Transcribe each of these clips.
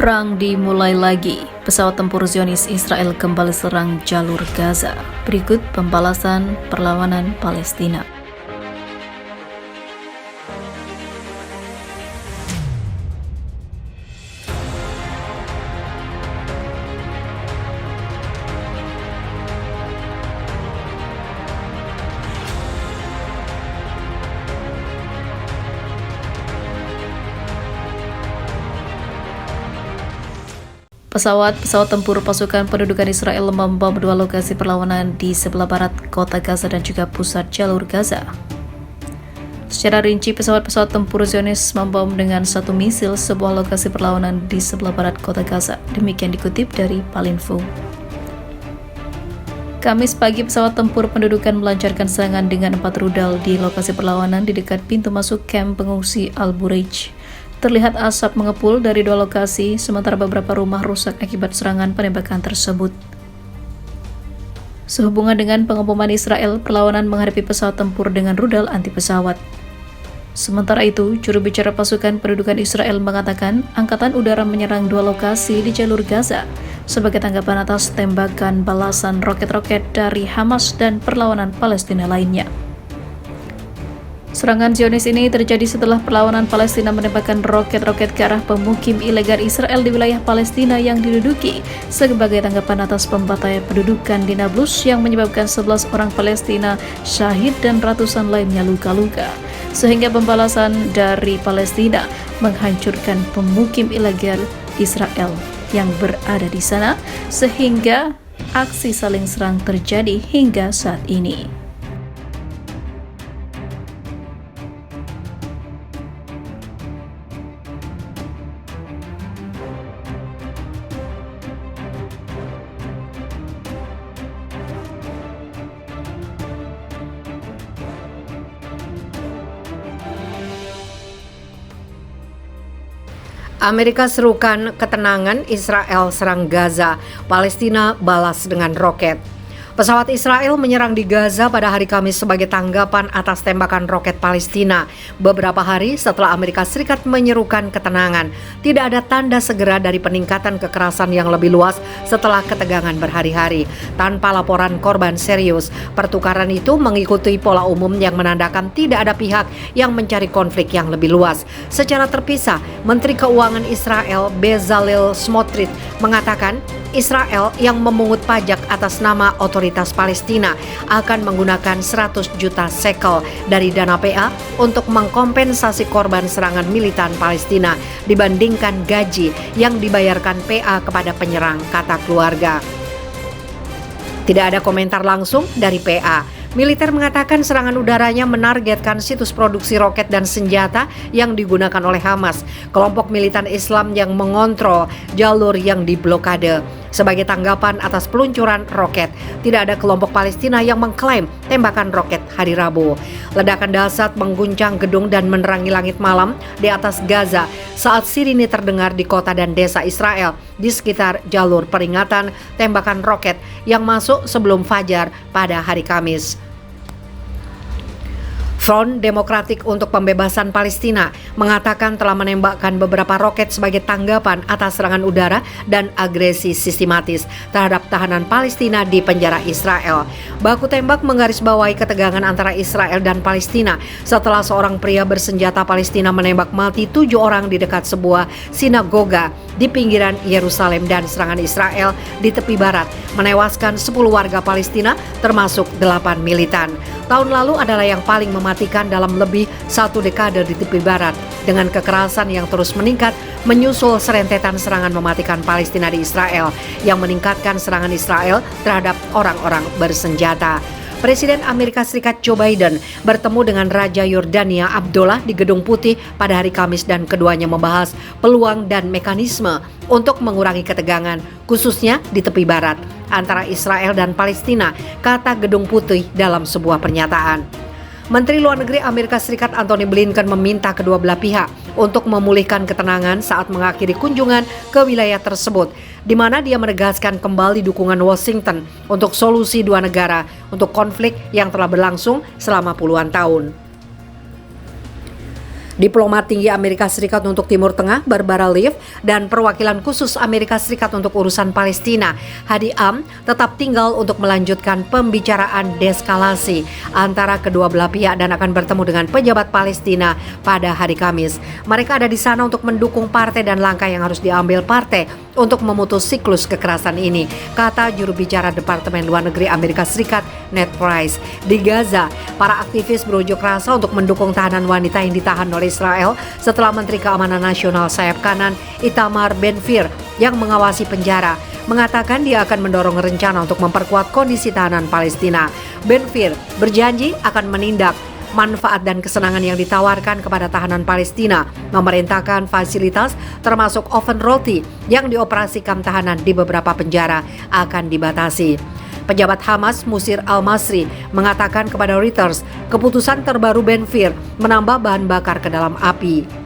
Perang dimulai lagi. Pesawat tempur Zionis Israel kembali serang jalur Gaza. Berikut pembalasan perlawanan Palestina. Pesawat tempur pasukan pendudukan Israel membom dua lokasi perlawanan di sebelah barat kota Gaza dan juga pusat jalur Gaza. Secara rinci, pesawat tempur Zionis membom dengan satu misil sebuah lokasi perlawanan di sebelah barat kota Gaza. Demikian dikutip dari Palinfo. Kamis pagi, pesawat tempur pendudukan melancarkan serangan dengan 4 rudal di lokasi perlawanan di dekat pintu masuk kamp pengungsi Al-Bureij. Terlihat asap mengepul dari dua lokasi, sementara beberapa rumah rusak akibat serangan penembakan tersebut. Sehubungan dengan pengeboman Israel, perlawanan menghadapi pesawat tempur dengan rudal anti pesawat. Sementara itu, juru bicara pasukan pendudukan Israel mengatakan angkatan udara menyerang dua lokasi di jalur Gaza sebagai tanggapan atas tembakan balasan roket-roket dari Hamas dan perlawanan Palestina lainnya. Serangan Zionis ini terjadi setelah perlawanan Palestina menembakkan roket-roket ke arah pemukim ilegal Israel di wilayah Palestina yang diduduki sebagai tanggapan atas pembantaian pendudukan di Nablus yang menyebabkan 11 orang Palestina syahid dan ratusan lainnya luka-luka. Sehingga pembalasan dari Palestina menghancurkan pemukim ilegal Israel yang berada di sana, sehingga aksi saling serang terjadi hingga saat ini. Amerika serukan ketenangan, Israel serang Gaza, Palestina balas dengan roket. Pesawat Israel menyerang di Gaza pada hari Kamis sebagai tanggapan atas tembakan roket Palestina. Beberapa hari setelah Amerika Serikat menyerukan ketenangan, tidak ada tanda segera dari peningkatan kekerasan yang lebih luas setelah ketegangan berhari-hari. Tanpa laporan korban serius, pertukaran itu mengikuti pola umum yang menandakan tidak ada pihak yang mencari konflik yang lebih luas. Secara terpisah, Menteri Keuangan Israel Bezalel Smotrich mengatakan Israel yang memungut pajak atas nama otoritas Palestina akan menggunakan 100 juta shekel dari dana PA untuk mengkompensasi korban serangan militan Palestina dibandingkan gaji yang dibayarkan PA kepada penyerang, kata keluarga. Tidak ada komentar langsung dari PA. Militer mengatakan serangan udaranya menargetkan situs produksi roket dan senjata yang digunakan oleh Hamas, kelompok militan Islam yang mengontrol jalur yang diblokade. Sebagai tanggapan atas peluncuran roket, tidak ada kelompok Palestina yang mengklaim tembakan roket hari Rabu. Ledakan dahsyat mengguncang gedung dan menerangi langit malam di atas Gaza saat sirine terdengar di kota dan desa Israel di sekitar jalur peringatan tembakan roket yang masuk sebelum fajar pada hari Kamis. Front Demokratik untuk Pembebasan Palestina mengatakan telah menembakkan beberapa roket sebagai tanggapan atas serangan udara dan agresi sistematis terhadap tahanan Palestina di penjara Israel. Baku tembak menggarisbawahi ketegangan antara Israel dan Palestina setelah seorang pria bersenjata Palestina menembak mati 7 orang di dekat sebuah sinagoga di pinggiran Yerusalem, dan serangan Israel di tepi barat menewaskan 10 warga Palestina termasuk 8 militan. Tahun lalu adalah yang paling mematikan dalam lebih 1 dekade di tepi barat, dengan kekerasan yang terus meningkat menyusul serentetan serangan mematikan Palestina di Israel yang meningkatkan serangan Israel terhadap orang-orang bersenjata. Presiden Amerika Serikat Joe Biden bertemu dengan Raja Yordania Abdullah di Gedung Putih pada hari Kamis, dan keduanya membahas peluang dan mekanisme untuk mengurangi ketegangan, khususnya di tepi barat, antara Israel dan Palestina, kata Gedung Putih dalam sebuah pernyataan. Menteri Luar Negeri Amerika Serikat Antony Blinken meminta kedua belah pihak untuk memulihkan ketenangan saat mengakhiri kunjungan ke wilayah tersebut, di mana dia menegaskan kembali dukungan Washington untuk solusi dua negara untuk konflik yang telah berlangsung selama puluhan tahun. Diplomat tinggi Amerika Serikat untuk Timur Tengah Barbara Leaf dan perwakilan khusus Amerika Serikat untuk urusan Palestina Hadi Am tetap tinggal untuk melanjutkan pembicaraan deeskalasi antara kedua belah pihak dan akan bertemu dengan pejabat Palestina pada hari Kamis. Mereka ada di sana untuk mendukung partai dan langkah yang harus diambil partai untuk memutus siklus kekerasan ini, kata juru bicara Departemen Luar Negeri Amerika Serikat Ned Price. Di Gaza, para aktivis berunjuk rasa untuk mendukung tahanan wanita yang ditahan oleh Israel setelah Menteri Keamanan Nasional sayap kanan Itamar Ben-Gvir yang mengawasi penjara mengatakan dia akan mendorong rencana untuk memperkuat kondisi tahanan Palestina. Ben-Gvir berjanji akan menindak manfaat dan kesenangan yang ditawarkan kepada tahanan Palestina, memerintahkan fasilitas termasuk oven roti yang dioperasikan tahanan di beberapa penjara akan dibatasi. Pejabat Hamas Musir Al-Masri mengatakan kepada Reuters, keputusan terbaru Ben-Gvir menambah bahan bakar ke dalam api.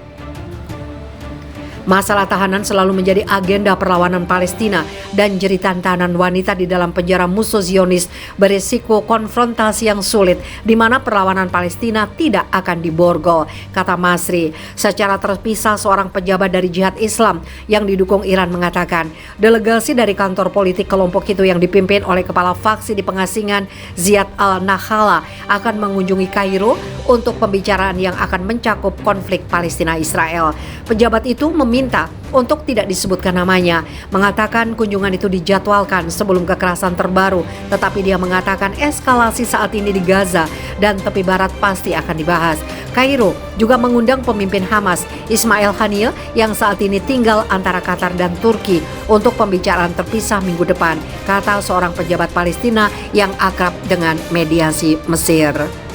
Masalah tahanan selalu menjadi agenda perlawanan Palestina dan jeritan tahanan wanita di dalam penjara musuh Zionis berisiko konfrontasi yang sulit di mana perlawanan Palestina tidak akan diborgol, kata Masri. Secara terpisah, seorang pejabat dari Jihad Islam yang didukung Iran mengatakan delegasi dari kantor politik kelompok itu yang dipimpin oleh kepala faksi di pengasingan Ziad al-Nakhala akan mengunjungi Kairo untuk pembicaraan yang akan mencakup konflik Palestina-Israel. Pejabat itu meminta untuk tidak disebutkan namanya, mengatakan kunjungan itu dijadwalkan sebelum kekerasan terbaru, tetapi dia mengatakan eskalasi saat ini di Gaza dan tepi barat pasti akan dibahas. Kairo juga mengundang pemimpin Hamas, Ismail Haniyeh, yang saat ini tinggal antara Qatar dan Turki untuk pembicaraan terpisah minggu depan, kata seorang pejabat Palestina yang akrab dengan mediasi Mesir.